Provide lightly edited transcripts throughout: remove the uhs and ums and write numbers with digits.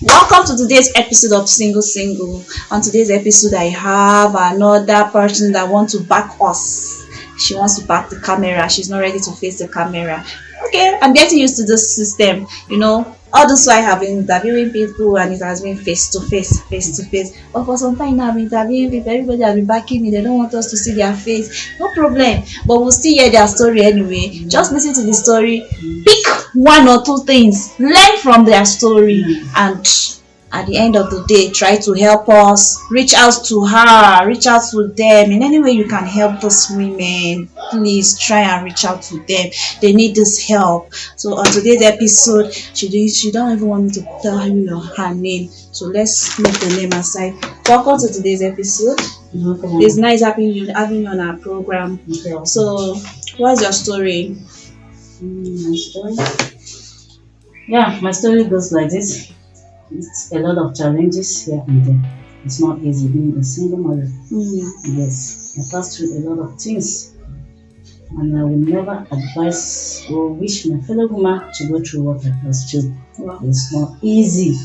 Welcome to today's episode of Single Single. On today's episode, I have another person that wants to back us. She wants to back the camera. She's not ready to face the camera. Okay, I'm getting used to this system. All this while I have been interviewing people and it has been face to face, face to face. But for some time now, I'm interviewing people. Everybody has been backing me. They don't want us to see their face. No problem. But we'll still hear their story anyway. Just listen to the story. Pick one or two things. Learn from their story. And at the end of the day, try to help us. Reach out to her. Reach out to them. In any way you can help those women, please try and reach out to them. They need this help. So on today's episode, she don't even want me to tell you her name. So let's leave the name aside. Welcome to today's episode. It's nice having you on our program. So what's your story? My story? Yeah, my story goes like this. It's a lot of challenges here and there. It's not easy being a single mother. Yes, I passed through a lot of things, and I will never advise or wish my fellow woman to go through what I passed through. Wow. It's not easy.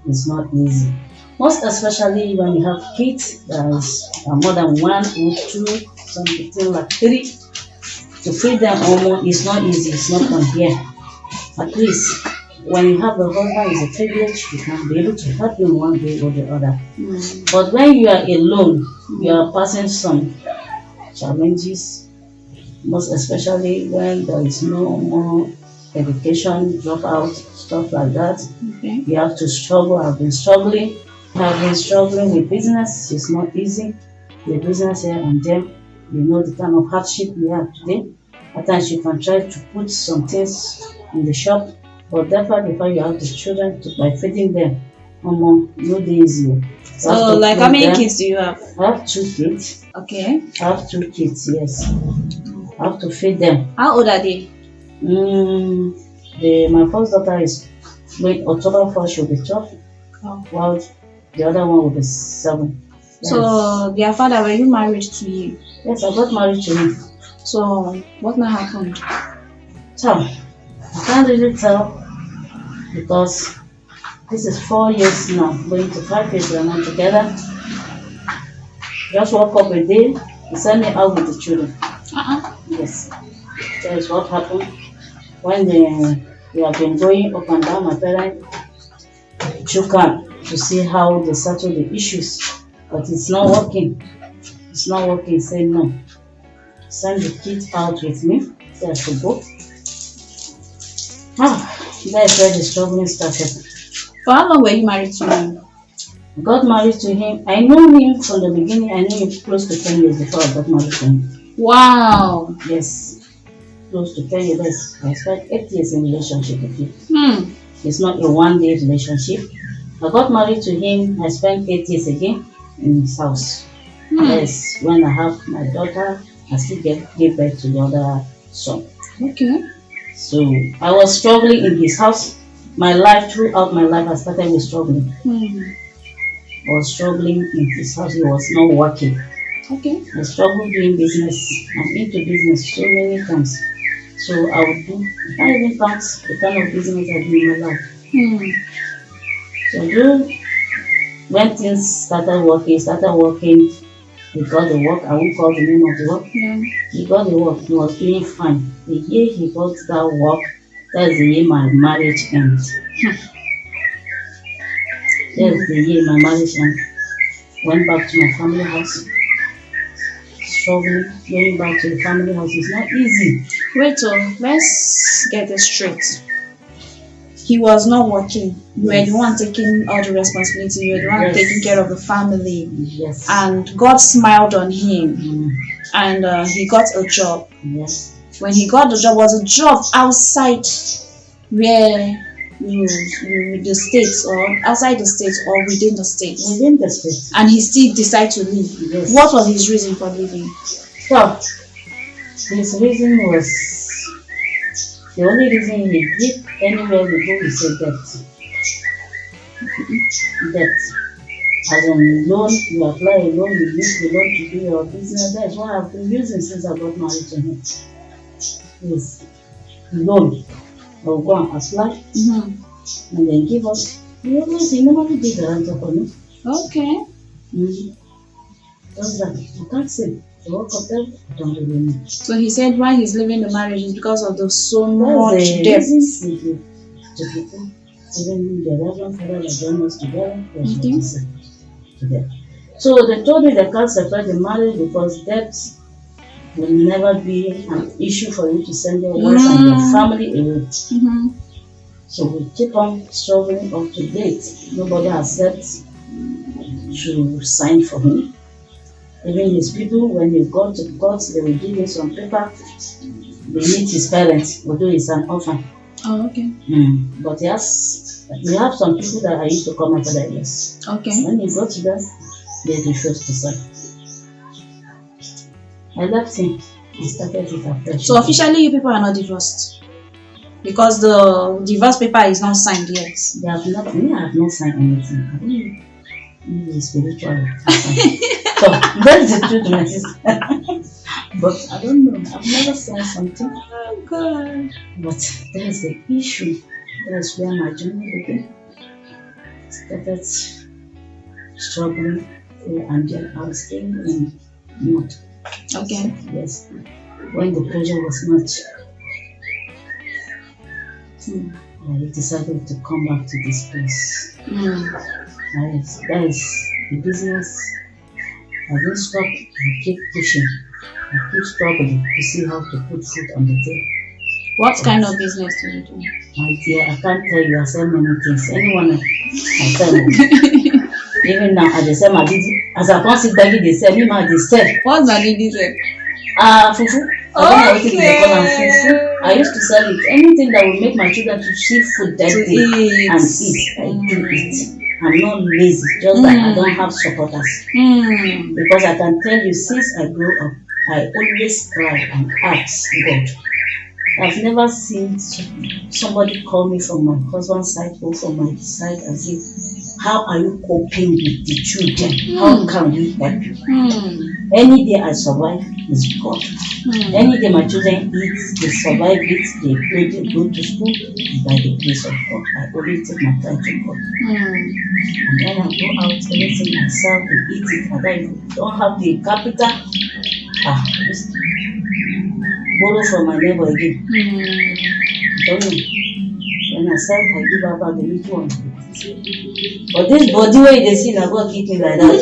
It's not easy. Most especially when you have kids that is more than one or two, something like three. To feed them almost is not easy. It's not from here. At least when you have a husband, it's a privilege. You can be able to help him one way or the other. But when you are alone, you are passing some challenges, most especially when there is no more education, dropout, stuff like that. Okay. You have to struggle. I've been struggling. With business. It's not easy. The business here and there, you know the kind of hardship we have today. At times you can try to put some things in the shop, but definitely before you have the children by feeding them, no days you. So like how many kids do you have? I have 2 kids. Okay. I have 2 kids, yes. I have to feed them. How old are they? My first daughter is going October 1st, she'll be 12. Oh. While the other one will be 7. Yes. So their father, were you married to him? Yes, I got married to him. So what now happened? So I can't really tell because this is 4 years now, going to 5 years we are not together. Just woke up a day, he sent me out with the children. Yes, that is what happened. When we have been going up and down, my parents shook hands to see how they settle the issues, but it's not working. It's not working. Say no. Send the kids out with me. Say I should go. That's where the struggling started. For how long were you married to him? I got married to him. I knew him from the beginning. I knew him close to 10 years before I got married to him. Wow. Yes, close to 10 years. I spent 8 years in relationship with him. It's not a one-day relationship. I got married to him. I spent 8 years again in his house. Yes, when I have my daughter, I still gave birth to the other son. Okay. So I was struggling in his house. Throughout my life, I started with struggling. I was struggling in his house. He was not working. Okay. I struggled doing business. I'm into business so many times. So I would do, I can't even count the kind of business I do in my life. So when things started working, he got the work. I won't call the name of the work. He got the work. He was doing fine. The year he got that work, that's the year my marriage ends. That's the year my marriage ends. Went back to my family house. Struggling, going back to the family house is not easy. Wait, let's get this straight. He was not working. You were the one taking all the responsibility. You were the one taking care of the family. Yes. And God smiled on him. And he got a job. Yes. When he got the job, was a job outside where the states, or outside the state, or within the state? Within the state. And he still decided to leave. Yes. What was his reason for leaving? So his reason was, the only reason he did anywhere we go, he said debt. Debt. As in loan, you apply a loan, you use the loan to do your business. That's what I've been using since I got married to him. Yes. Loan. I will go and apply and then give us He normally did the rental for me. Okay. Just that. You can't say. The work of them, I don't really know. So he said why he's leaving the marriage is because of the so That's much the debt. reason to people. Even the Reverend Father that joined us together, that's what he said to them. So they told me they can't separate the marriage because debt will never be an issue for you to send your wife and your family away. So we keep on struggling up to date. Nobody has yet to sign for him. Even his people, when he got to court, they will give him some paper. They meet his parents, although he's an orphan. Oh, okay. But we have some people that are used to come after that, yes. Okay. When he got to them, they refused to sign. I left him. He started it afresh. So officially you people are not divorced? Because the divorce paper is not signed yet. They have not, me, I have not signed anything. I don't know spiritual. So that's the truth, my sister. But I don't know. I've never signed something. Oh God. But there's the issue. That's where my journey began. Started struggling, and then I was staying in North. Okay. Yes. When the pressure was much, I decided to come back to this place. That is the business. I didn't stop. I keep pushing. I keep struggling to see how to put food on the table. What kind of business do you do? My dear, I can't tell you. I sell many things. Anyone I tell you. Even now, I sell my baby. As I can't sit back, they sell me my they sell. What's my lady say? Fufu. Fufu. I used to sell it. Anything that will make my children to see food that day and eat, I do it. I'm not lazy, just that I don't have supporters. Because I can tell you, since I grew up, I always cry and ask God. I've never seen somebody call me from my husband's side or from my side and say, how are you coping with the children? How can we help you? Any day I survive is God. Any day my children eat, they survive it, they play, they go to school, by the grace of God. I always take my time to God. And when I go out, anything I sell, we eat it. And I don't have the capital. Just borrow from my neighbor again. Don't know. When I sell, I give her back the little one. But this body where they see now, God keep me like that.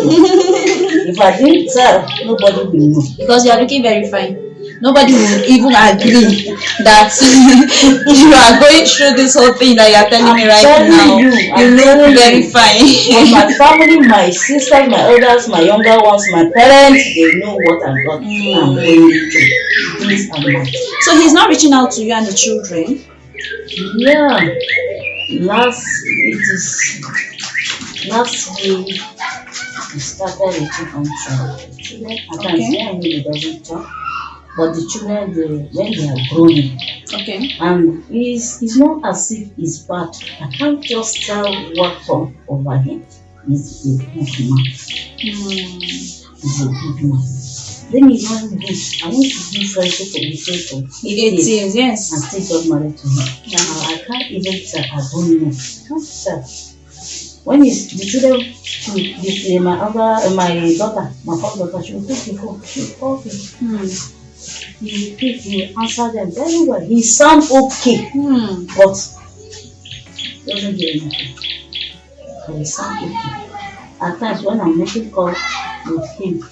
If I didn't sell, nobody will know. Because you are looking very fine. Nobody will even agree that you are going through this whole thing that you are telling me right now. You look very fine. My family, my sisters, my elders, my younger ones, my parents, they know what I'm going through. This and that. So he's not reaching out to you and the children? Yeah. Last week, he started reaching out to the children. I can say I know he doesn't talk. But the children, when they are growing, and it's not as if he's bad. I can't just tell what come over him. He's a good man. He's a good man. Let me run this. I want to do friendship with people. It is, yes. And still got married to him. I can't even tell. I don't know. I can't tell. When the children, my daughter, my first daughter, she will take the phone. She will call him. He will answer them very well. He sounds okay, but doesn't do anything. But he sounds okay. At times when I'm making calls with him,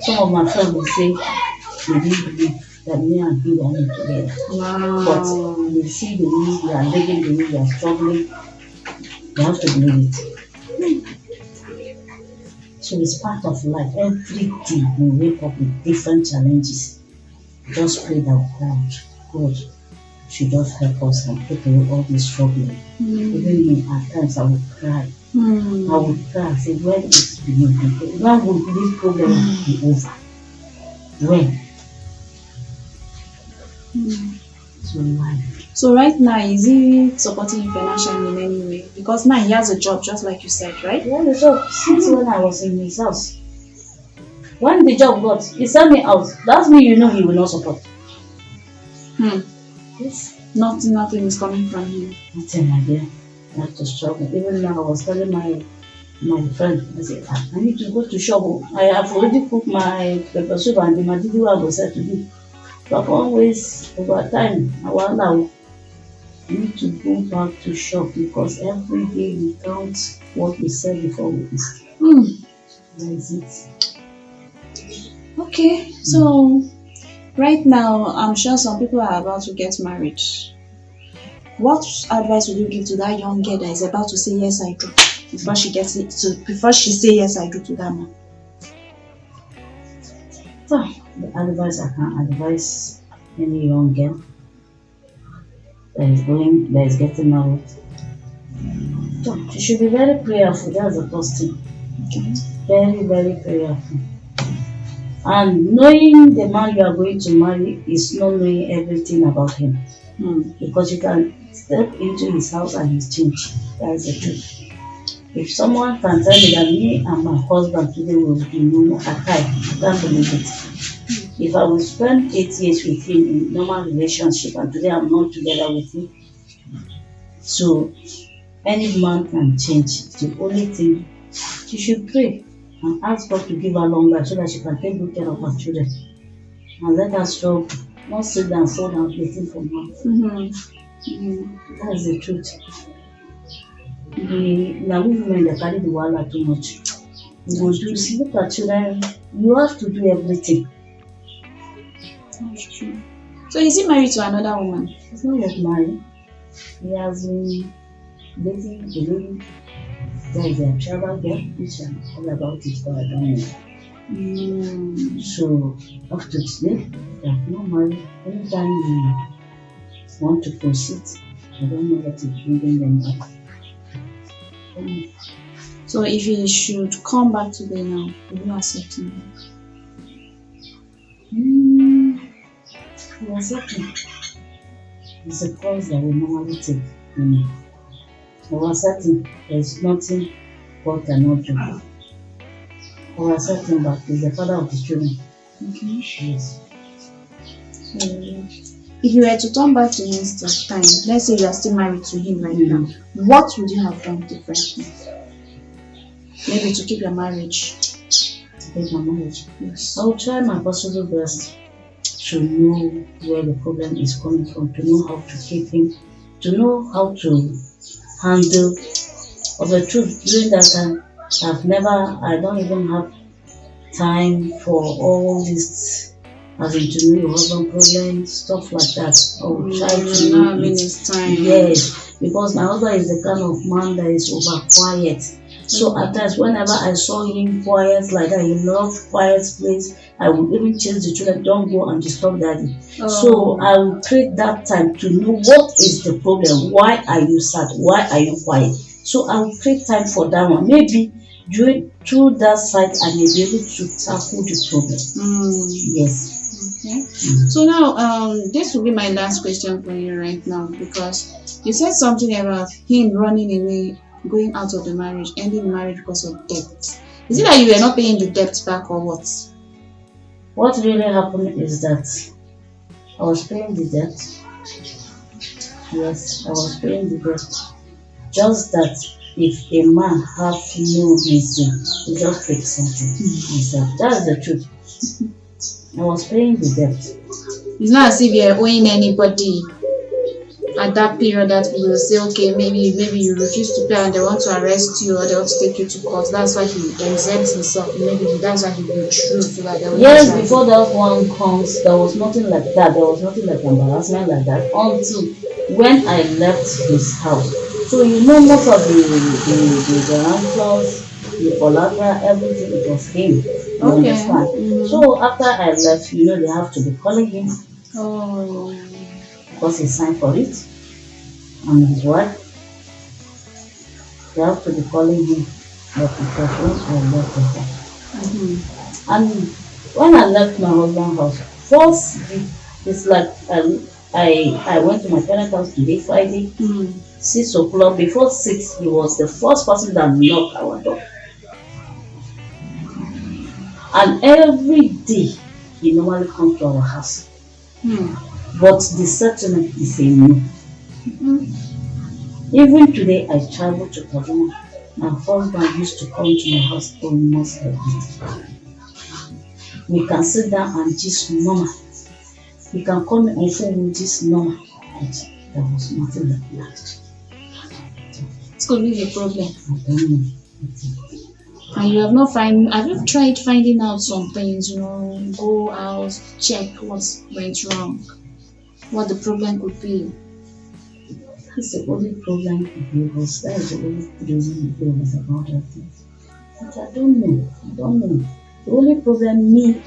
some of my friends will say they didn't believe that me and him are not together. Wow. But they see the way we are living, the way we are struggling, they have to believe it. So it's part of life. Every day we wake up with different challenges. Just pray that God should just help us and take away all this struggling. Even me, at times I would cry. I would cry and say, when is it beginning? When will this problem be over? When? So life. So right now, is he supporting you financially in any way? Because now he has a job, just like you said, right? He has a job since when I was in his house. When the job got, he sent me out. That's me, you know he will not support. Yes. Nothing is coming from him. Nothing, my dear. I have to shop. Even now, I was telling my friend, I said, I need to go to shop. I have already cooked my pepper soup and the madidi I was said to do. But always over time, I wonder we need to go back to shop because every day we count what we said before we eat. Hmm. That is it. Okay, so right now, I'm sure some people are about to get married. What advice would you give to that young girl that is about to say yes I do before she gets it to before she say yes I do to that man? So, the advice I can advise any young girl that is getting married. So, she should be very prayerful. That's the first thing. Okay. Very, very prayerful. And knowing the man you are going to marry is not knowing everything about him. Because you can step into his house and he's changed. That is the truth. If someone can tell me that me and my husband today will be normal, I can't believe it. If I will spend 8 years with him in normal relationship and today I'm not together with him, so any man can change. The only thing she should pray and ask God to give her long life so that she can take good care of her children and let her stop, not sit down, fall down, waiting for man. That's the truth. Now we women that carry the wahala too much. You go do see look at children, you have to do everything. That's true. So is he married to another woman? He's not yet married. He has been dating the lady. There is a travel girl, which I'm all about it, but I don't know. So up to today, they are not married. Anytime you want to proceed, I don't know what is bringing them up. So if he should come back today now, will you accept him? I accept him. It's a course that we normally take. I will accept him. There's nothing God cannot do. I will accept him back. He's the father of his children. Okay. Yes. So if you were to turn back to his time, let's say you are still married to him right now, what would you have done differently? Maybe to keep your marriage. To keep my marriage. Yes. I will try my possible best to know where the problem is coming from, to know how to keep him, to know how to handle. Of the truth, during that time, I don't even have time for all this, as in to know your husband problem, stuff like that. I will try to know it. Yes, because my husband is the kind of man that is over quiet. So at times, whenever I saw him quiet like that, he loves quiet place. I would even chase the children, don't go and disturb daddy. So I will create that time to know what is the problem. Why are you sad? Why are you quiet? So I will create time for that one. Maybe through that side, I may be able to tackle the problem. Yes. Okay. So now, this will be my last question for you right now, because you said something about him running away, going out of the marriage, ending the marriage because of debt. Is it that you were not paying the debt back or what? What really happened is that I was paying the debt. Yes, I was paying the debt. Just that if a man have no reason, he just take something himself. That's the truth. I was paying the debt. It's not as if you're owing anybody. At that period that you will say, okay, maybe you refuse to pay and they want to arrest you or they want to take you to court. That's why he exempts himself. Maybe that's why he withdrew so that they will. Yes, before that one comes, there was nothing like that. There was nothing like embarrassment like that until when I left his house. So you know most of the guarantors, the collateral, everything, it was him. You understand? So after I left, they have to be calling him. Because he signed for it. And his wife, they have to be calling him. But it was when I left the house. And when I left my husband's house, first it's like I went to my parents' house today, Friday, 6 o'clock. Before 6, he was the first person that knocked our door. And every day he normally comes to our house. But the settlement is a no. Even today, I travel to Kaduna. My husband used to come to my house almost every day. We can sit down and just normal. We can call me on phone with just normal. But there was nothing like that. It's going to be a problem. I don't know. And have you tried finding out some things, go out, check what went wrong, what the problem could be? That's the only problem because that is the only reason it was about that thing. But I don't know. The only problem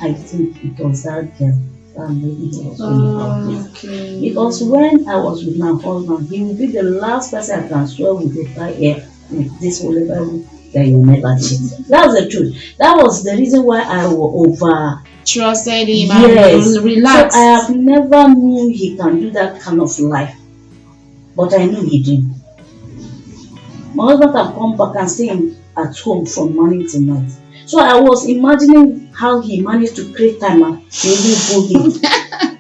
I think it was that girl, that lady who was going out with. Okay. Because when I was with my husband, he would be the last person I can swear with the fire with this holy Bible that you never cheat. That's the truth. That was the reason why I was over Trusted him yes. and relaxed. So I have never knew he can do that kind of life. But I knew he did. My husband can come back and stay at home from morning to night. So I was imagining how he managed to create time and really go in.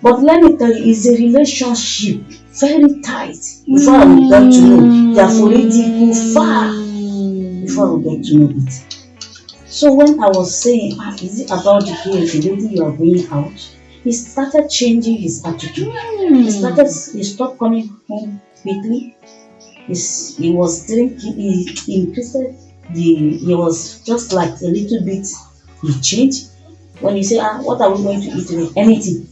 But let me tell you, it's a relationship very tight. Before I will get to know, they have already go far before I will get to know it. So when I was saying, is it about the girl, the lady you are going out? He started changing his attitude. He stopped coming home quickly. He was drinking, he increased he was just like a little bit, he changed. When he said, what are we going to eat today? Anything.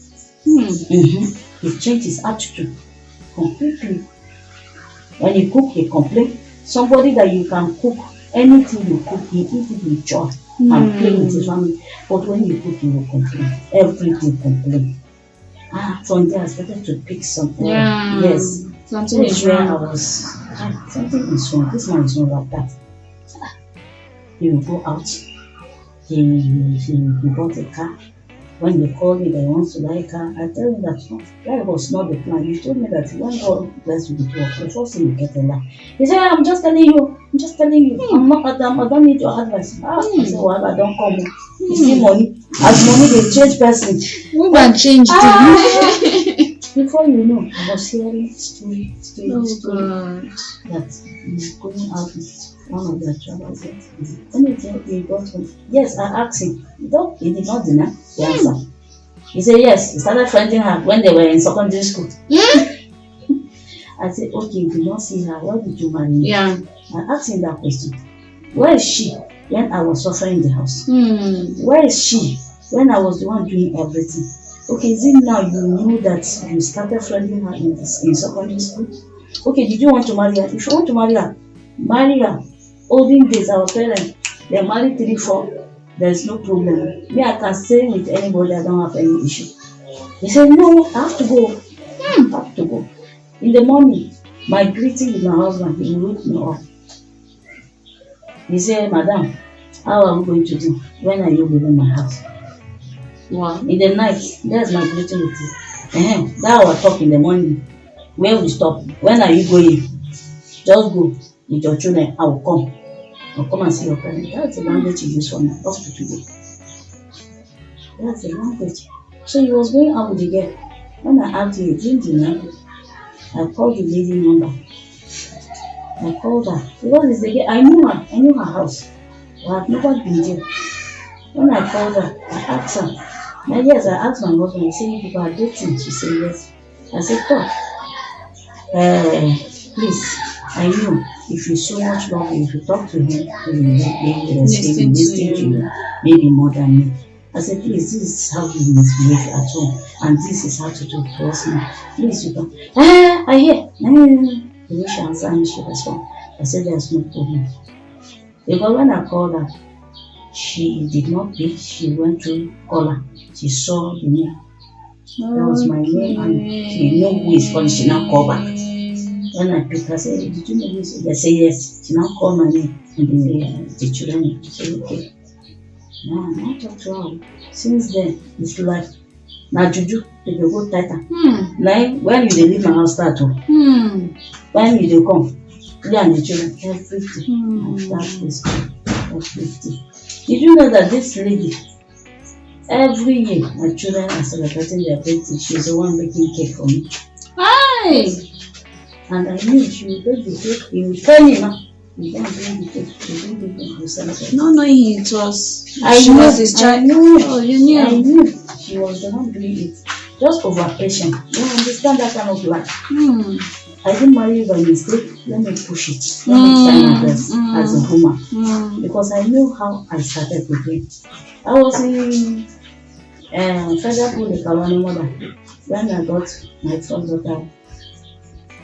He changed his attitude completely. When he cook, he complain. Somebody that you can cook, anything you cook, he eat it with joy and play with his family. But when you cook, he will complain. Everything complain. From there I started to pick something. Yeah. Yes. Something is wrong. Something is wrong. This man is not like that. He will go out. He bought a car. When they called me that he wants to buy a car, I tell him that was not the plan. You told me that when God bless you with work, the first thing you get a lie. He said, I'm just telling you. I'm not Adam. I don't need your advice. I said, well, I don't come. You see money. As money, they change person. We can change Before you know, I was hearing story God. that he's going out with one of their travels. When he got home, yes, I asked him. He did not deny the answer. He said yes. He started friending her when they were in secondary school. I said, okay, you did not see her. Why did you marry me? Yeah. I asked him that question. Where is she when I was suffering in the house? Where is she when I was the one doing everything? Okay, is it now you knew that you started friending her in secondary school? Okay, did you want to marry her? If you want to marry her. Olden days, our parents, they married 3, 4. There's no problem. Me, I can stay with anybody. I don't have any issue. He said, no, I have to go. I have to go. In the morning, my greeting with my husband, he woke me up. He said, Madam, how are we going to do? When are you leaving my house? Wow. In the night, that's my greeting with you. That our talk in the morning. When we stop, when are you going? Just go with your children. I will come. I'll come and see your parents. That's the language you use for me up to today. That's the language. So he was going out with the girl. When I asked you, didn't you know? I called the lady number. I called her. Because it's the girl. I knew her house. I had never been there. When I called her, I asked her. Now, yes, I asked my husband. He said, if you are dating, she said yes. I said, talk. Please, I know if you so much love him, if you talk to him, he will listen to you, maybe more than me. I said, please, this is how you misbehave at home, and this is how to do to us now. Please, you don't. I hear. The way she answered me, she responded. I said, there's no problem. Because when I called her, she did not pick. She went to call her. She saw the name. That was my name, and she knew who is calling. She now called back. When I picked her, I said, did you know who is? They say yes. She now called my name, and the children said, okay. Now I talk to her. Since then, it's like, now juju, they go tighter. Now, when you leave my house, start to. When you come, clear and the children, everything. That is everything. Did you know that this lady, every year, my children are celebrating their birthday. She's the one making cake for me. Hi! And I knew she would take the cake. He would tell me now. You don't bring the cake. You bring the cake. You celebrate. Not knowing it was She was his I child. knew. Oh, you knew. I knew she was the one doing it. Just over patient. You understand that kind of life. Hmm. I didn't marry you by mistake. Let me push it. Let me try my best as a woman. Because I knew how I started with it. I was in Federal Police Colony Mother when I got my first daughter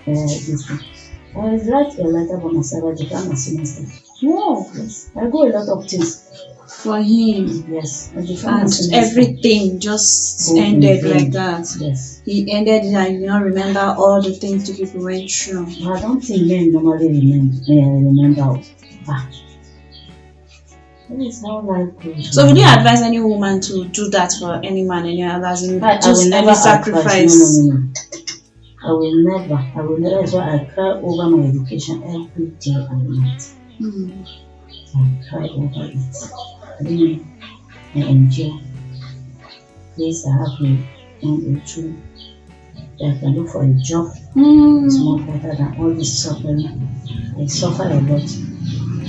this thing. I write a letter for myself to become a semester. Wow. Yes. I go a lot of things. For him. Yes. And everything just ended like that. Yes. He ended it and you don't remember all the things the people went through. I don't think men normally remember. That is how life goes. So would you advise any woman to do that for any man, any other? As in, I just will never any sacrifice? advise. No. I will never. That's why I cry over my education every day and night. I cry over it. Really, I enjoy. Please, I have a true that I can look for a job. It's more better than all this suffering. I suffer a lot.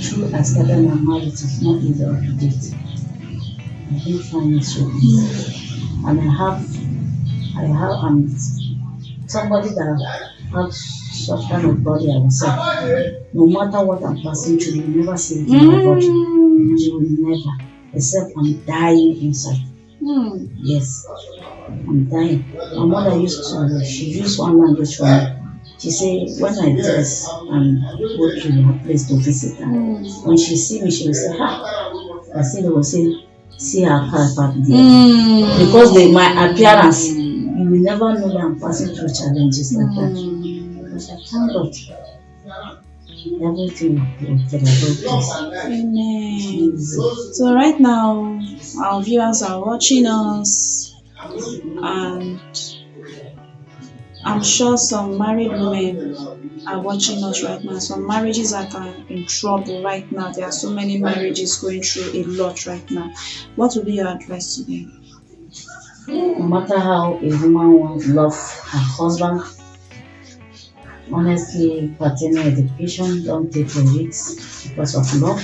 True, I started my marriage. It's not easy to date. I didn't find it so easy. And I'm somebody that has such kind of body. I will say, no matter what I'm passing through, you never see it in my body. You will never, except I'm dying inside. Yes, I'm dying. My mother she used one language for me. She said, when I dress and go to her place to visit her, when she see me, she will say, I see they will say, see her car back there. Because my appearance, you will never know that I'm passing through challenges like that. Because I thank God. Everything will get a good place. Amen. So right now, our viewers are watching us, and I'm sure some married women are watching us right now. Some marriages are in trouble right now. There are so many marriages going through a lot right now. What would be your advice to them? No matter how a woman wants to love her husband, honestly, paternal education, don't take a risk because of love.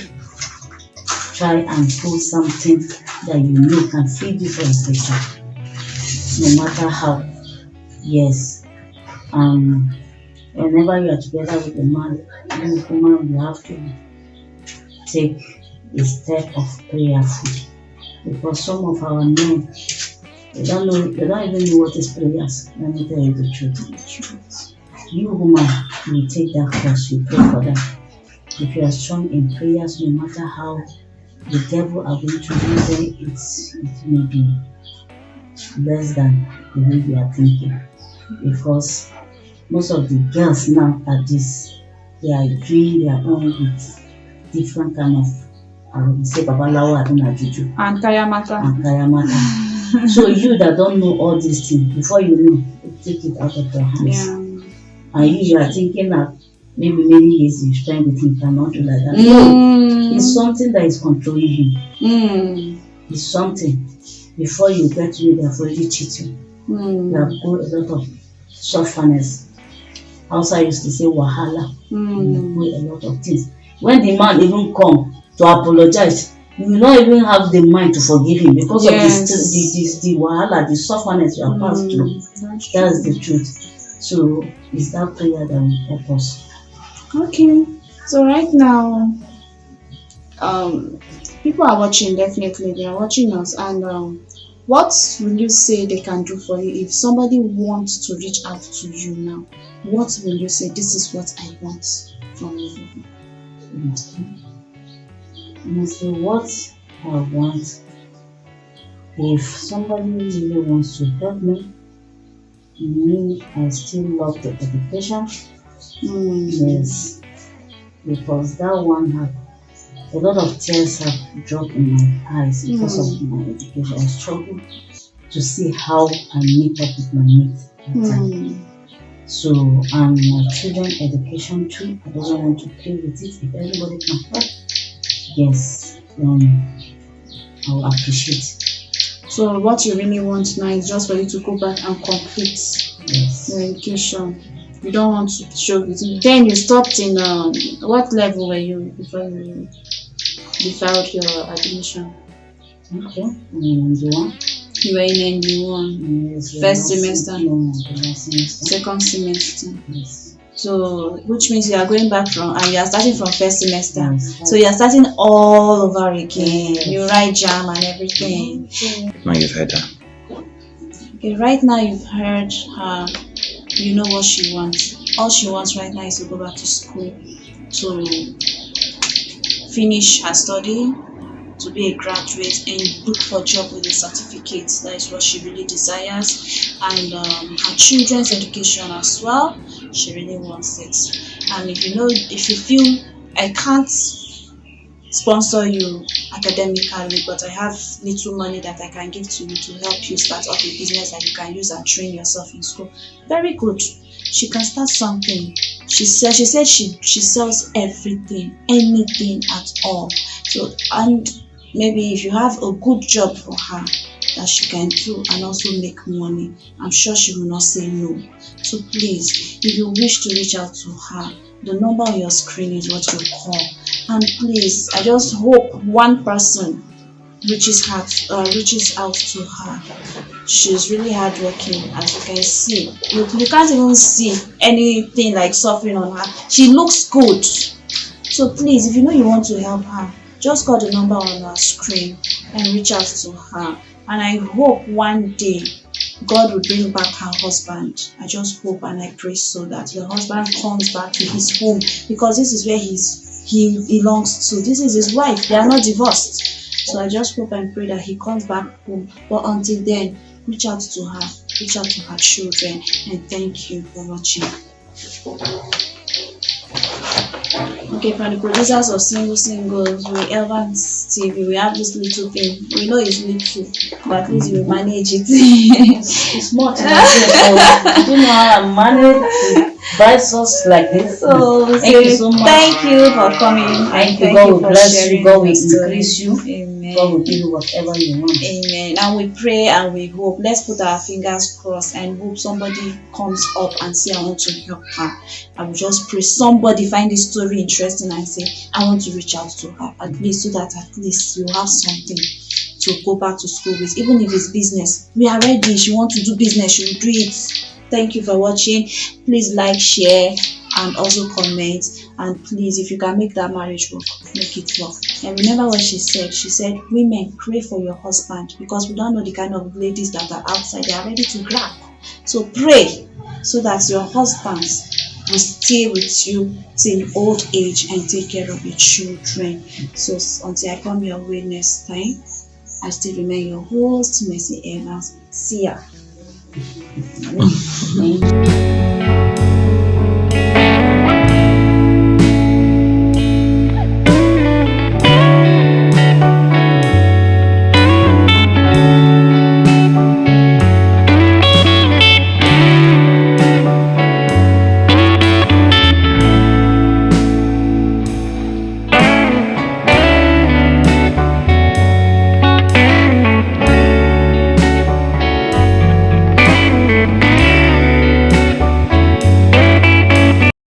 Try and do something that you know can feed you for a future. No matter how. Yes. Whenever you are together with a man, you woman, you have to take a step of prayerful. Because some of our men, they don't even know what is prayers. Let me tell you the truth. You woman, you take that course, you pray for that. If you are strong in prayers, no matter how the devil are going to use it may be less than the way we are thinking. Because most of the girls now at this, they are doing their own with different kind of, I would say, Babalawo and Juju. And Kayamata. So you that don't know all these things, before you know, you take it out of their hands. Yeah. And you are thinking that maybe many years you spend with him cannot do like that. No, it's something that is controlling him. It's something. Before you get to it, they have already cheated you. You have got a lot of sufferness. Outside used to say wahala. You have got a lot of things. When the man even come to apologize, you will not even have the mind to forgive him because of the wahala, the sufferness you have passed through. That's the truth. So it's that prayer that will help us. Okay. So right now, people are watching, definitely they are watching us, and what will you say they can do for you if somebody wants to reach out to you now? What will you say? This is what I want from you. Honestly, what I want, if somebody really wants to help me, I still love the education. Yes, because that one had a lot of tears have dropped in my eyes because of my education. I struggle to see how I meet up with my needs at that time. So, and my children education too, I don't want to play with it. If everybody can help, yes, I will appreciate. So what you really want now is just for you to go back and complete your education. You don't want to show it. Then you stopped in what level were you before you filed your admission? Okay. ND1. You were in ND1, Yes. first semester, No, the last semester. second semester. Yes. So, which means you are going back from, and you are starting from first semester. Yes. So you are starting all over again. Yes. You write jam and everything. Now you've heard that. Okay, right now you've heard her. You know what she wants. All she wants right now is to go back to school, to finish her study, to be a graduate and look for a job with a certificate. That is what she really desires. And her children's education as well, she really wants it. And if you feel I can't sponsor you academically, but I have little money that I can give to you to help you start up a business that you can use and train yourself in school, very good. She can start something. She said she sells everything, anything at all. So, and maybe if you have a good job for her that she can do and also make money, I'm sure she will not say no. So please, if you wish to reach out to her, the number on your screen is what you call. And please, I just hope one person reaches out to her. She's really hardworking, as you can see. You can't even see anything like suffering on her. She looks good. So please, if you know you want to help her, just call the number on her screen and reach out to her. And I hope one day God will bring back her husband. I just hope and I pray so that the husband comes back to his home, because this is where he belongs to. This is his wife. They are not divorced. So I just hope and pray that he comes back home. But until then, reach out to her, reach out to her children, and thank you for watching. Okay, from the producers of Single Singles, we Evans TV, we have this little thing. We know it's little, but at least we manage it. It's more than that. You know how I manage to buy sauce like this. So Thank you so much. Thank you for coming. Thank you. And God will for bless you. sharing God will your story. increase you. Amen. God will give you whatever you want. Amen. And we pray and we hope. Let's put our fingers crossed and hope somebody comes up and say, I want to help her. I will just pray somebody find this story interesting and say, I want to reach out to her, at least, so that at least you have something to go back to school with. Even if it's business, we are ready. If you want to do business, she will do it. Thank you for watching. Please like, share, and also comment. And please, if you can make that marriage work, make it work. And remember what she said. She said, women, pray for your husband, because we don't know the kind of ladies that are outside. They are ready to grab. So pray so that your husbands will stay with you till old age and take care of your children. So until I come your way next time, I still remain your host, Mercy Evans. See ya. Thank you.